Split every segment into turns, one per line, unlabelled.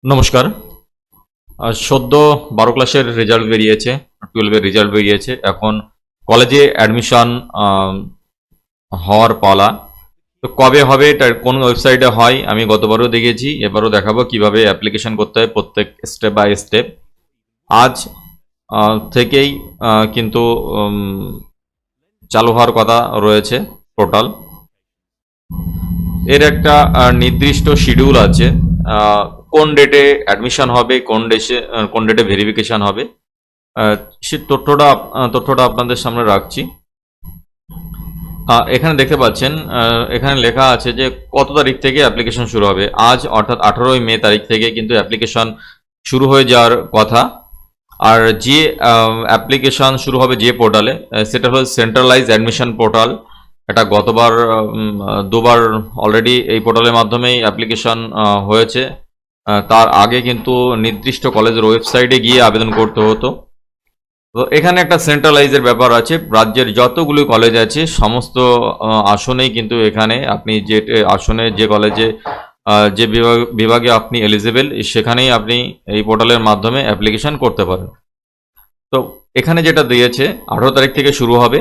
নমস্কার। সদ্য 12 ক্লাসের রেজাল্ট বেরিয়েছে, 12 এর রেজাল্ট বেরিয়েছে। এখন কলেজে অ্যাডমিশন হওয়ার পালা। তো কবে হবে, এটা কোন ওয়েবসাইটে হয় আমি গতবারও দেখেছি, এবারও দেখাবো কিভাবে অ্যাপ্লিকেশন করতে হয় প্রত্যেক স্টেপ বাই স্টেপ। আজ থেকেই কিন্তু চালু হওয়ার কথা রয়েছে পোর্টাল। এর একটা নির্দিষ্ট শিডিউল আছে, কোন ডেটে অ্যাডমিশন হবে, কোন ডেটে ভেরিফিকেশন হবে। সে তথ্যটা আপনাদের সামনে রাখছি। এখানে দেখতে পাচ্ছেন, এখানে লেখা আছে যে কত তারিখ থেকে অ্যাপ্লিকেশন শুরু হবে। আজ অর্থাৎ 18 মে তারিখ থেকে কিন্তু অ্যাপ্লিকেশন শুরু হয়ে যাওয়ার কথা। আর যে অ্যাপ্লিকেশন শুরু হবে যে পোর্টালে, সেটা হলো সেন্ট্রালাইজ অ্যাডমিশন পোর্টাল। এটা গতবার দুবার অলরেডি এই পোর্টালের মাধ্যমেই অ্যাপ্লিকেশন হয়েছে। তার আগে কিন্তু নির্দিষ্ট কলেজের ওয়েবসাইটে গিয়ে আবেদন করতে হতো। তো এখানে একটা সেন্ট্রালাইজের ব্যাপার আছে। রাজ্যের যতগুলো কলেজ আছে সমস্ত আসনেই কিন্তু এখানে আপনি যে আসনে যে কলেজে যে বিভাগে আপনি এলিজিবল, সেখানেই আপনি এই পোর্টালের মাধ্যমে অ্যাপ্লিকেশন করতে পারেন। তো এখানে যেটা দিয়েছে 18 তারিখ থেকে শুরু হবে।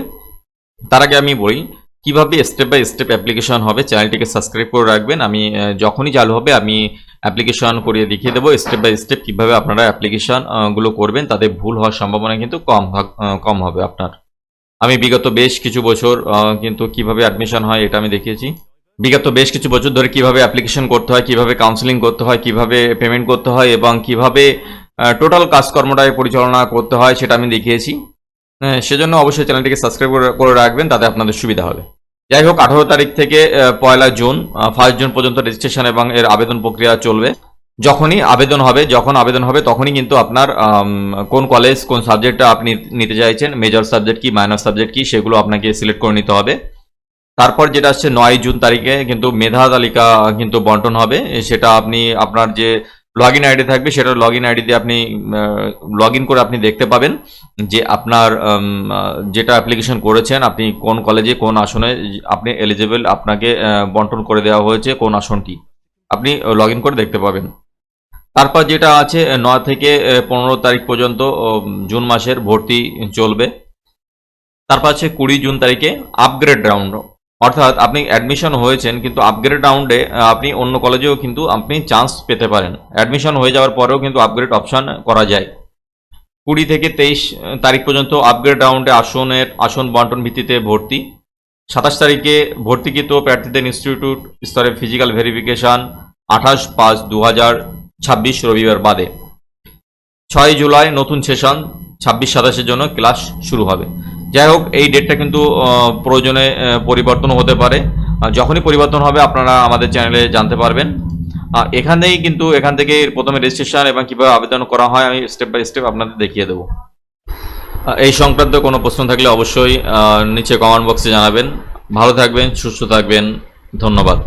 তার আগে আমি বলি কিভাবে স্টেপ বাই স্টেপ অ্যাপ্লিকেশন হবে। চ্যানেলটিকে সাবস্ক্রাইব করে রাখবেন। আমি যখনই চালু হবে আমি অ্যাপ্লিকেশন করিয়ে দেখিয়ে দেবো স্টেপ বাই স্টেপ কীভাবে আপনারা অ্যাপ্লিকেশন গুলো করবেন। তাতে ভুল হওয়ার সম্ভাবনা কিন্তু কম হবে আপনার। আমি বিগত বেশ কিছু বছর কিন্তু কিভাবে অ্যাডমিশন হয় এটা আমি দেখিয়েছি। বিগত বেশ কিছু বছর ধরে কিভাবে অ্যাপ্লিকেশন করতে হয়, কিভাবে কাউন্সেলিং করতে হয়, কিভাবে পেমেন্ট করতে হয় এবং কিভাবে টোটাল কাজকর্মটায় পরিচালনা করতে হয় সেটা আমি দেখিয়েছি। সেজন্য অবশ্যই চ্যানেলটিকে সাবস্ক্রাইব করে রাখবেন, তাতে আপনাদের সুবিধা হবে। যাই হোক, 18 তারিখ থেকে 1 জুন 1 জুন পর্যন্ত রেজিস্ট্রেশন এবং এর আবেদন প্রক্রিয়া চলবে। যখন আবেদন হবে তখনই কিন্তু আপনার কোন কলেজ কোন সাবজেক্টটা আপনি নিতে চাইছেন, মেজর সাবজেক্ট কি মাইনর সাবজেক্ট কি, সেগুলো আপনাকে সিলেক্ট করে নিতে হবে। তারপর যেটা আসছে 9 জুন তারিখে কিন্তু মেধা তালিকা কিন্তু বন্টন হবে। সেটা আপনি আপনার যে লগ ইন আইডি থাকবে সেটা লগ ইন আইডি দিয়ে আপনি লগ ইন করে আপনি দেখতে পাবেন যে আপনার যেটা অ্যাপ্লিকেশন করেছেন আপনি কোন কলেজে কোন আসনে আপনি এলিজিবল, আপনাকে বন্টন করে দেওয়া হয়েছে কোন আসনটি, আপনি লগ ইন করে দেখতে পাবেন। তারপর যেটা আছে 9 থেকে 15 তারিখ পর্যন্ত জুন মাসের ভর্তি চলবে। তারপর আছে 20 জুন তারিখে আপগ্রেড রাউন্ড, অর্থাৎ আপনি অ্যাডমিশন হয়েছেন কিন্তু আপগ্রেড রাউন্ডে আপনি অন্য কলেজেও কিন্তু আপনি চান্স পেতে পারেন। অ্যাডমিশন হয়ে যাওয়ার পরেও কিন্তু আপগ্রেড অপশান করা যায়। 20 থেকে 23 তারিখ পর্যন্ত আপগ্রেড রাউন্ডে আসন বন্টন ভিত্তিতে ভর্তি। 27 তারিখে ভর্তিকৃত প্রার্থীদের ইনস্টিটিউট স্তরে ফিজিক্যাল ভেরিফিকেশান 28/5/2026 রবিবার বাদে। 6 জুলাই নতুন সেশন 26-27 জন্য ক্লাস শুরু হবে। যাই হোক, এই ডেটটা কিন্তু প্রয়োজনে পরিবর্তন হতে পারে। যখনই পরিবর্তন হবে আপনারা আমাদের চ্যানেলে জানতে পারবেন। এখান থেকে প্রথমে রেজিস্ট্রেশন এবং কীভাবে আবেদন করা হয় আমি স্টেপ বাই স্টেপ আপনাদের দেখিয়ে দেবো। এই সংক্রান্ত কোনো প্রশ্ন থাকলে অবশ্যই নিচে কমেন্ট বক্সে জানাবেন। ভালো থাকবেন, সুস্থ থাকবেন, ধন্যবাদ।